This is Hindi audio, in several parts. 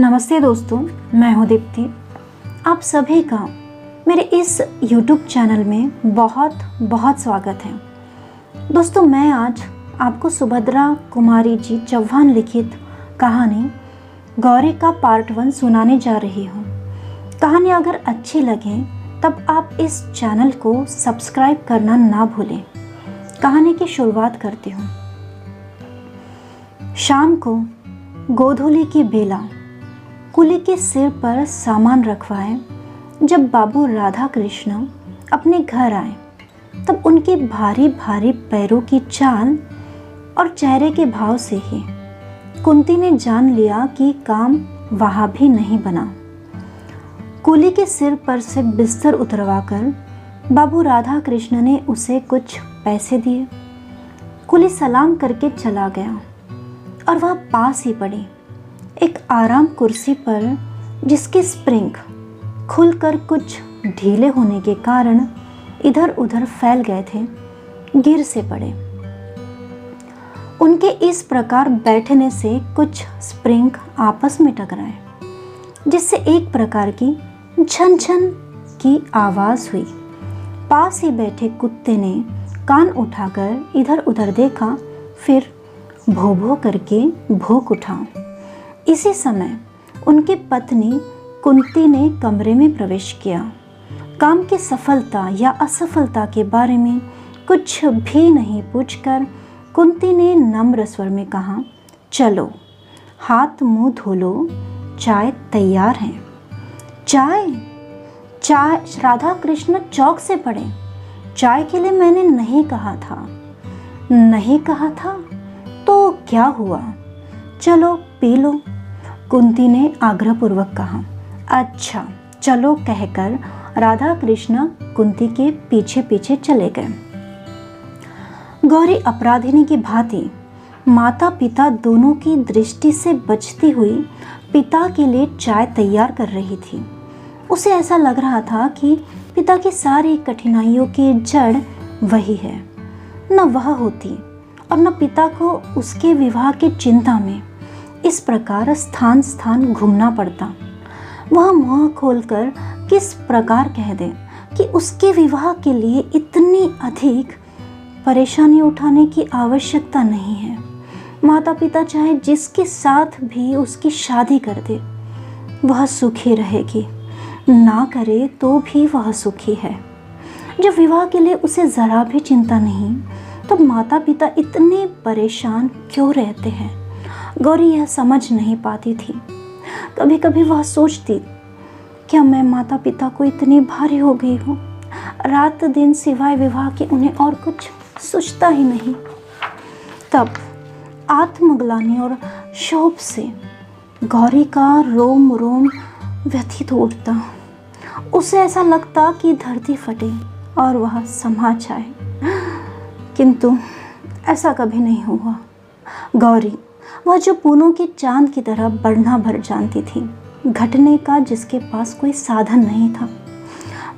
नमस्ते दोस्तों, मैं हूँ दीप्ति। आप सभी का मेरे इस YouTube चैनल में बहुत बहुत स्वागत है। दोस्तों, मैं आज आपको सुभद्रा कुमारी जी चौहान लिखित कहानी गौरी का पार्ट 1 सुनाने जा रही हूँ। कहानी अगर अच्छी लगे तब आप इस चैनल को सब्सक्राइब करना ना भूलें। कहानी की शुरुआत करती हूँ। शाम को गोधूली की बेला कुली के सिर पर सामान रखवाए जब बाबू राधा कृष्ण अपने घर आए, तब उनके भारी भारी पैरों की चाल और चेहरे के भाव से ही कुंती ने जान लिया कि काम वहाँ भी नहीं बना। कुली के सिर पर से बिस्तर उतरवाकर बाबू राधा कृष्ण ने उसे कुछ पैसे दिए। कुली सलाम करके चला गया और वह पास ही पड़ी एक आराम कुर्सी पर, जिसके स्प्रिंग खुलकर कुछ ढीले होने के कारण इधर उधर फैल गए थे, गिर से पड़े। उनके इस प्रकार बैठने से कुछ स्प्रिंग आपस में टकराए, जिससे एक प्रकार की झन झन की आवाज हुई। पास ही बैठे कुत्ते ने कान उठाकर इधर उधर देखा, फिर भो भो करके भौंक उठा। इसी समय उनकी पत्नी कुंती ने कमरे में प्रवेश किया। काम की सफलता या असफलता के बारे में कुछ भी नहीं पूछकर कुंती ने नम्र स्वर में कहा, चलो हाथ मुंह धो लो, चाय तैयार है। चाय? चाय? राधा कृष्ण चौक से पड़े। चाय के लिए मैंने नहीं कहा था। नहीं कहा था तो क्या हुआ? चलो पी लो, कुंती ने आग्रहपूर्वक कहा। अच्छा चलो कहकर राधा कृष्ण कुंती के पीछे पीछे चले गए। गौरी अपराधिनी की भांति माता पिता दोनों की दृष्टि से बचती हुई पिता के लिए चाय तैयार कर रही थी। उसे ऐसा लग रहा था कि पिता की सारी कठिनाइयों की जड़ वही है। न वह होती और न पिता को उसके विवाह की चिंता में इस प्रकार स्थान स्थान घूमना पड़ता। वह मुंह खोलकर किस प्रकार कह दे कि उसके विवाह के लिए इतनी अधिक परेशानी उठाने की आवश्यकता नहीं है। माता पिता चाहे जिसके साथ भी उसकी शादी कर दे, वह सुखी रहेगी, ना करे तो भी वह सुखी है। जब विवाह के लिए उसे जरा भी चिंता नहीं, तो माता पिता इतने परेशान क्यों रहते हैं? गौरी यह समझ नहीं पाती थी। कभी कभी वह सोचती, क्या मैं माता पिता को इतनी भारी हो गई हूँ? रात दिन सिवाय विवाह के उन्हें और कुछ सोचता ही नहीं। तब आत्मग्लानि और शोभ से गौरी का रोम रोम व्यथित उठता। उसे ऐसा लगता कि धरती फटे और वह समा जाए, किंतु ऐसा कभी नहीं हुआ। गौरी, वह जो पूनों के चांद की तरह बढ़ना भर जानती थी, घटने का जिसके पास कोई साधन नहीं था,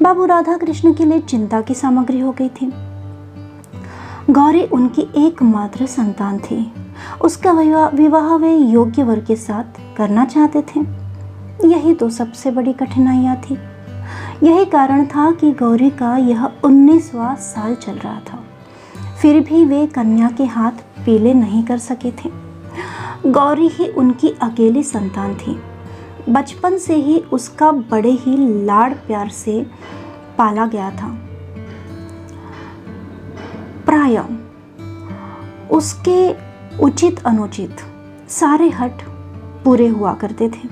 बाबू राधा कृष्ण के लिए चिंता की सामग्री हो गई थी। गौरी उनकी एकमात्र संतान थी। उसका विवाह वे योग्य वर के साथ करना चाहते थे। यही तो सबसे बड़ी कठिनाइयाँ थी। यही कारण था कि गौरी का यह 19वां साल चल रहा था, फिर भी वे कन्या के हाथ पीले नहीं कर सके थे। गौरी ही उनकी अकेली संतान थी। बचपन से ही उसका बड़े ही लाड़ प्यार से पाला गया था। प्रायः उसके उचित अनुचित सारे हट पूरे हुआ करते थे।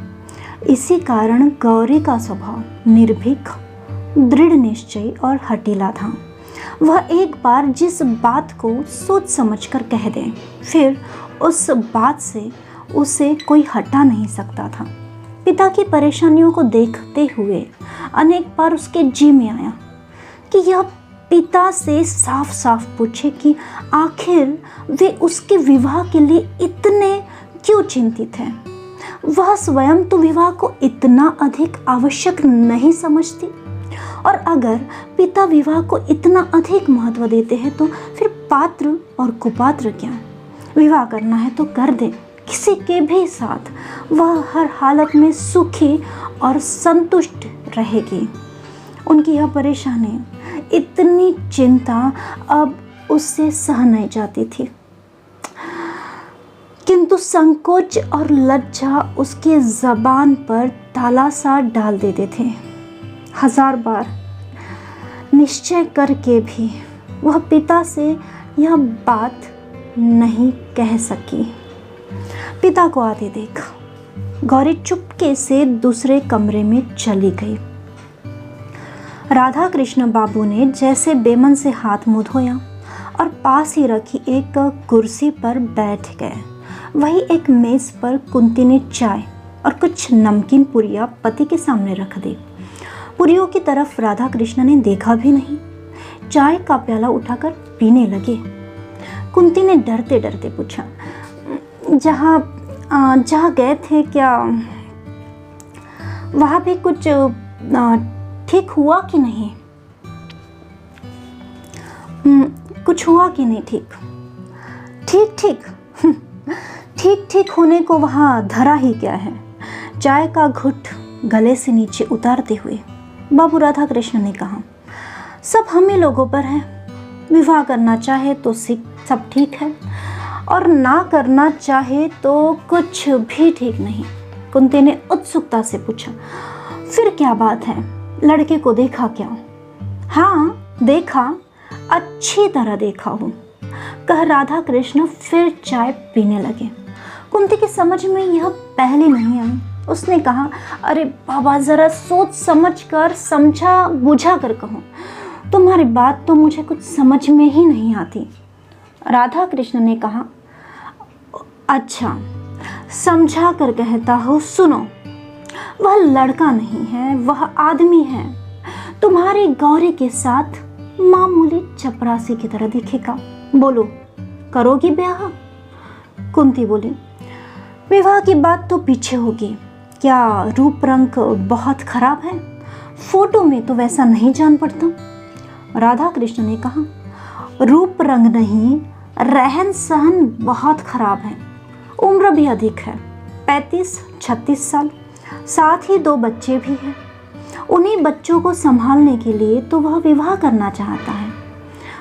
इसी कारण गौरी का स्वभाव निर्भीक, दृढ़ निश्चय और हठीला था। वह एक बार जिस बात को सोच समझकर कह दे, फिर उस बात से उसे कोई हटा नहीं सकता था। पिता की परेशानियों को देखते हुए अनेक बार उसके जी में आया कि यह पिता से साफ साफ पूछे कि आखिर वे उसके विवाह के लिए इतने क्यों चिंतित हैं। वह स्वयं तो विवाह को इतना अधिक आवश्यक नहीं समझती, और अगर पिता विवाह को इतना अधिक महत्व देते हैं तो फिर पात्र और कुपात्र क्या? विवाह करना है तो कर दे, किसी के भी साथ वह हर हालत में सुखी और संतुष्ट रहेगी। उनकी यह परेशानी, इतनी चिंता अब उससे सह नहीं जाती थी, किंतु संकोच और लज्जा उसके ज़बान पर ताला सा डाल देते थे। 1000 बार निश्चय करके भी वह पिता से यह बात नहीं कह सकी। पिता को आते देख गौरी चुपके से दूसरे कमरे में चली गई। राधा कृष्ण बाबू ने जैसे बेमन से हाथ मुंह धोया और पास ही रखी एक कुर्सी पर बैठ गए। वही एक मेज पर कुंती ने चाय और कुछ नमकीन पुरियां पति के सामने रख दी। पुरियों की तरफ राधा कृष्ण ने देखा भी नहीं, चाय का प्याला उठाकर पीने लगे। कुंती ने डरते डरते पूछा, जहाँ गए थे क्या वहाँ भी कुछ ठीक हुआ कि नहीं? कुछ हुआ कि नहीं? ठीक होने को वहाँ धरा ही क्या है? चाय का घुट गले से नीचे उतारते हुए बाबू राधा कृष्ण ने कहा, सब हम ही लोगों पर है। विवाह करना चाहे तो सब ठीक है और ना करना चाहे तो कुछ भी ठीक नहीं। कुंती ने उत्सुकता से पूछा, फिर क्या बात है? लड़के को देखा क्या? हाँ देखा, अच्छी तरह देखा हूँ, कह राधा कृष्ण फिर चाय पीने लगे। कुंती की समझ में यह पहले नहीं आई। उसने कहा, अरे बाबा जरा सोच समझ कर समझा बुझा कर कहो, तुम्हारी बात तो मुझे कुछ समझ में ही नहीं आती। राधा कृष्ण ने कहा, अच्छा समझा कर कहता हूँ, सुनो। वह लड़का नहीं है, वह आदमी है। तुम्हारी गौरी के साथ मामूली चपरासी की तरह दिखेगा। बोलो, करोगी ब्याह? कुंती बोली, विवाह की बात तो पीछे होगी। क्या रूप रंग बहुत खराब है? फोटो में तो वैसा नहीं जान पड़ता। राधा कृष्ण ने कहा, रूप रंग नहीं, रहन सहन बहुत खराब है। उम्र भी अधिक है, 35-36 साल, साथ ही 2 बच्चे भी हैं। उन्हीं बच्चों को संभालने के लिए तो वह विवाह करना चाहता है,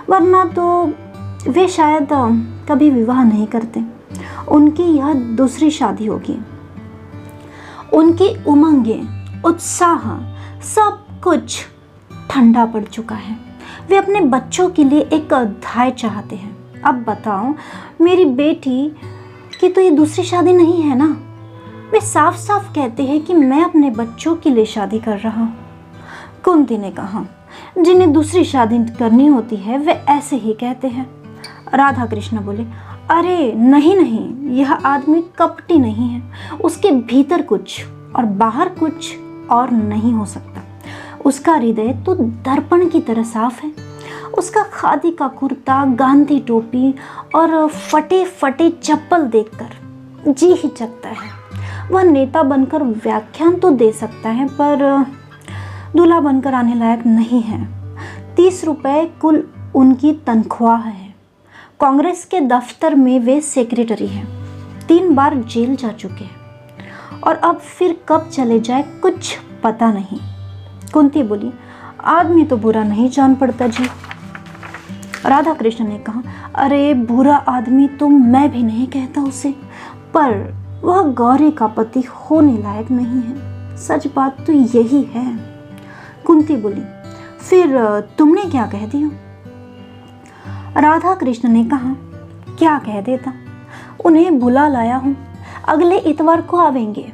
वरना तो वे शायद कभी विवाह नहीं करते। उनकी यह दूसरी शादी होगी। उनकी उमंगें, उत्साह, सब कुछ ठंडा पड़ चुका है। वे अपने बच्चों के लिए एक धाय चाहते हैं। अब बताओ, मेरी बेटी की तो ये दूसरी शादी नहीं है ना। वे साफ साफ कहते हैं कि मैं अपने बच्चों के लिए शादी कर रहा हूँ। कुंती ने कहा, जिन्हें दूसरी शादी करनी होती है वे ऐसे ही कहते हैं। राधा कृष्ण बोले, अरे नहीं, यह आदमी कपटी नहीं है। उसके भीतर कुछ और बाहर कुछ और नहीं हो सकता। उसका हृदय तो दर्पण की तरह साफ है। उसका खादी का कुर्ता, गांधी टोपी और फटे फटे चप्पल देखकर जी हिचकता है। वह नेता बनकर व्याख्यान तो दे सकता है, पर दूल्हा बनकर आने लायक नहीं है। 30 रुपए कुल उनकी तनख्वाह है। कांग्रेस के दफ्तर में वे सेक्रेटरी हैं। 3 बार जेल जा चुके हैं और अब फिर कब चले जाए कुछ पता नहीं। कुंती बोली, आदमी तो बुरा नहीं जान पड़ता जी। राधा कृष्ण ने कहा, अरे बुरा आदमी तो मैं भी नहीं कहता उसे, पर वह गौरी का पति होने लायक नहीं है। सच बात तो यही है। कुंती बोली, फिर तुमने क्या कह दिया? राधा कृष्ण ने कहा, क्या कह देता, उन्हें बुला लाया हूँ, अगले इतवार को आवेंगे।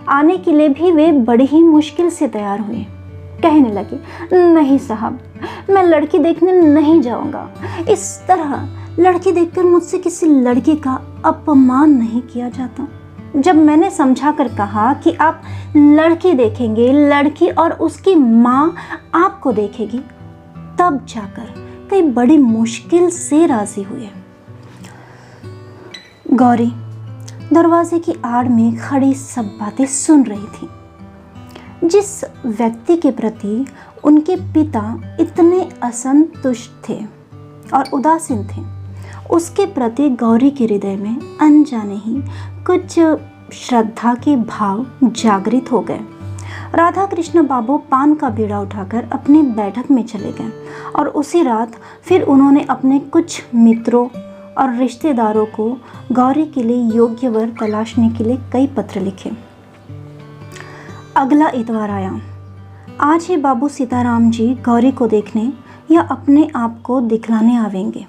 आने के लिए भी वे बड़ी ही मुश्किल से तैयार हुए। कहने लगे, नहीं साहब, मैं लड़की देखने नहीं जाऊंगा। इस तरह लड़की देखकर मुझसे किसी लड़की का अपमान नहीं किया जाता। जब मैंने समझा कर कहा कि आप लड़की देखेंगे, लड़की और उसकी माँ आपको देखेगी, तब जाकर कई बड़ी मुश्किल से राजी हुए। गौरी दरवाजे की आड़ में खड़ी सब बातें सुन रही थी। जिस व्यक्ति के प्रति उनके पिता इतने असंतुष्ट थे और उदासीन थे, उसके प्रति गौरी के हृदय में अनजाने ही कुछ श्रद्धा के भाव जागृत हो गए। राधा कृष्ण बाबू पान का बीड़ा उठाकर अपनी बैठक में चले गए और उसी रात फिर उन्होंने अपने कुछ मित्रों और रिश्तेदारों को गौरी के लिए योग्य वर तलाशने के लिए कई पत्र लिखे। अगला इतवार आया। आज ही बाबू सीताराम जी गौरी को देखने या अपने आप को दिखलाने आवेंगे।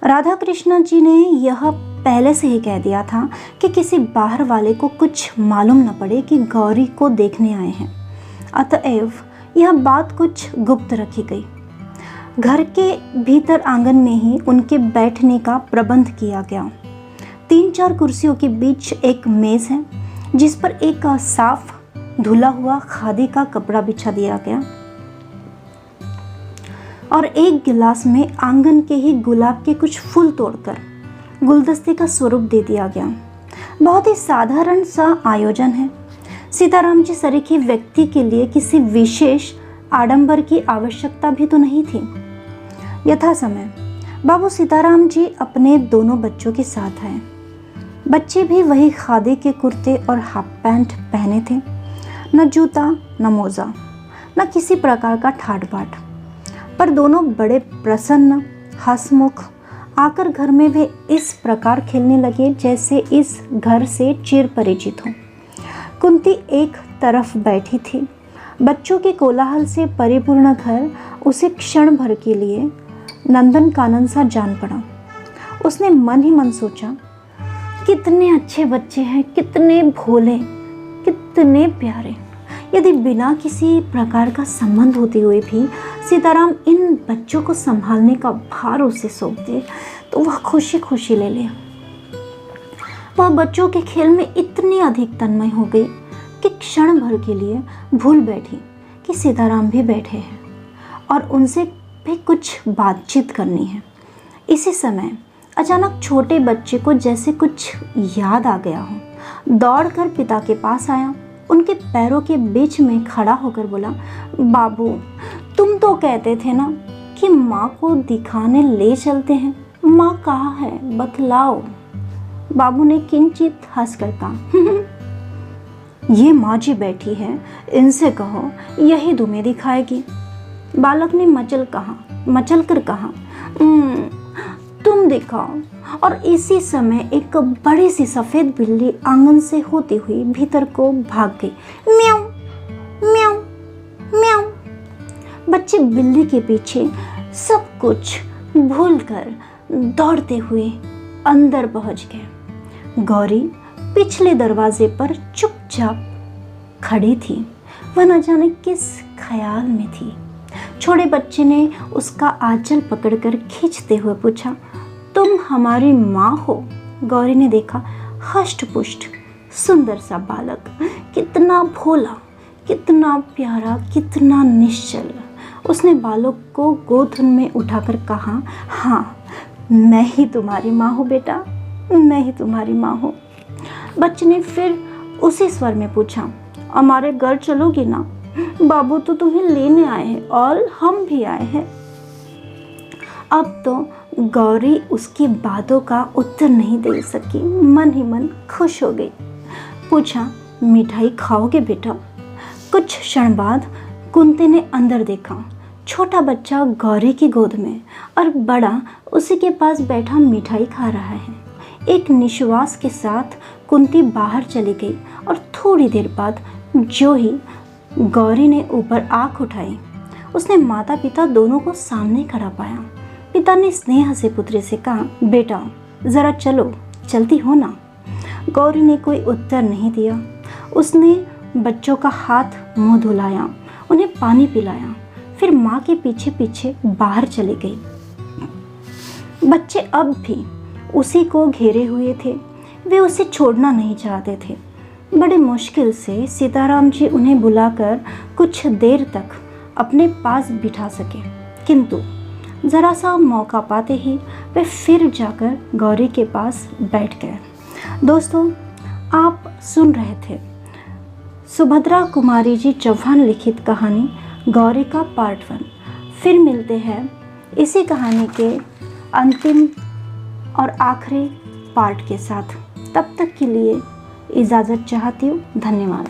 राधा कृष्ण जी ने यह पहले से ही कह दिया था कि किसी बाहर वाले को कुछ मालूम न पड़े कि गौरी को देखने आए हैं। अतएव यह बात कुछ गुप्त रखी गई। घर के भीतर आंगन में ही उनके बैठने का प्रबंध किया गया। 3-4 कुर्सियों के बीच एक मेज है जिस पर एक साफ धुला हुआ खादी का कपड़ा बिछा दिया गया और एक गिलास में आंगन के ही गुलाब के कुछ फूल तोड़कर गुलदस्ते का स्वरूप दे दिया गया। बहुत ही साधारण सा आयोजन है। सीताराम जी सरीखे व्यक्ति के लिए किसी विशेष आडंबर की आवश्यकता भी तो नहीं थी। यथा समय बाबू सीताराम जी अपने दोनों बच्चों के साथ आए। बच्चे भी वही खादी के कुर्ते और हाफ पैंट पहने थे। न जूता न मोजा न किसी प्रकार का ठाट बाट, पर दोनों बड़े प्रसन्न हंसमुख आकर घर में वे इस प्रकार खेलने लगे जैसे इस घर से चिर परिचित हो। कुंती एक तरफ बैठी थी। बच्चों के कोलाहल से परिपूर्ण घर उसे क्षण भर के लिए नंदन कानन सा जान पड़ा। उसने मन ही मन सोचा, कितने अच्छे बच्चे हैं, कितने भोले, कितने प्यारे। यदि बिना किसी प्रकार का संबंध होते हुए भी सीताराम इन बच्चों को संभालने का भार उसे सौंप दे तो वह खुशी खुशी ले ले। वह बच्चों के खेल में इतनी अधिक तन्मय हो गई कि क्षण भर के लिए भूल बैठी कि सीताराम भी बैठे हैं और उनसे भी कुछ बातचीत करनी है। इसी समय अचानक छोटे बच्चे को जैसे कुछ याद आ गया हो। दौड़कर पिता के पास आया, उनके पैरों के बीच में खड़ा होकर बोला, बाबू तुम तो कहते थे ना कि माँ को दिखाने ले चलते हैं, माँ कहाँ है, बतलाओ। बाबू ने किंचित हंसकर कहा, ये माँ जी बैठी है, इनसे कहो यही तुम्हें दिखाएगी। बालक ने मचल कर कहा, तुम दिखाओ। और इसी समय एक बड़ी सी सफेद बिल्ली आंगन से होती हुई भीतर को भाग गई। म्याऊं म्याऊं म्याऊं। बच्चे बिल्ली के पीछे सब कुछ भूलकर दौड़ते हुए अंदर पहुंच गए। गौरी पिछले दरवाजे पर चुपचाप खड़ी थी। वह न जाने किस ख्याल में थी। छोटे बच्चे ने उसका आंचल पकड़कर खींचते हुए पूछा, तुम हमारी माँ हो? गौरी ने देखा, हष्ट पुष्ट सुंदर सा बालक, कितना भोला, कितना प्यारा, कितना निश्चल। उसने बालक को गोद में उठाकर कहा, हाँ मैं ही तुम्हारी माँ हूँ बेटा, मैं ही तुम्हारी माँ हूँ। बच्चे ने फिर उसी स्वर में पूछा, हमारे घर चलोगी ना? बाबू तो तुम्हें लेने आए हैं और हम भी आए हैं। अब तो गौरी उसकी बातों का उत्तर नहीं दे सकी, मन ही मन खुश हो गई। पूछा, मिठाई खाओगे बेटा? कुछ क्षण बाद कुंती ने अंदर देखा। छोटा बच्चा गौरी की गोद में और बड़ा उसी के पास बैठा मिठाई खा रहा है। एक निश्वास के साथ कुंती बाहर चली गई और थोड़ी देर बाद जो ही गौरी ने ऊपर आंख उठाई, उसने माता पिता दोनों को सामने खड़ा पाया। पिता ने स्नेह से पुत्री से कहा, बेटा जरा चलो, चलती हो ना? गौरी ने कोई उत्तर नहीं दिया। उसने बच्चों का हाथ मुंह धुलाया, उन्हें पानी पिलाया, फिर माँ के पीछे पीछे बाहर चली गई। बच्चे अब भी उसी को घेरे हुए थे। वे उसे छोड़ना नहीं चाहते थे। बड़े मुश्किल से सीताराम जी उन्हें बुलाकर कुछ देर तक अपने पास बिठा सके, किंतु जरा सा मौका पाते ही वे फिर जाकर गौरी के पास बैठ गए। दोस्तों, आप सुन रहे थे सुभद्रा कुमारी जी चौहान लिखित कहानी गौरी का पार्ट 1। फिर मिलते हैं इसी कहानी के अंतिम और आखिरी पार्ट के साथ। तब तक के लिए इजाज़त चाहती हूँ। धन्यवाद।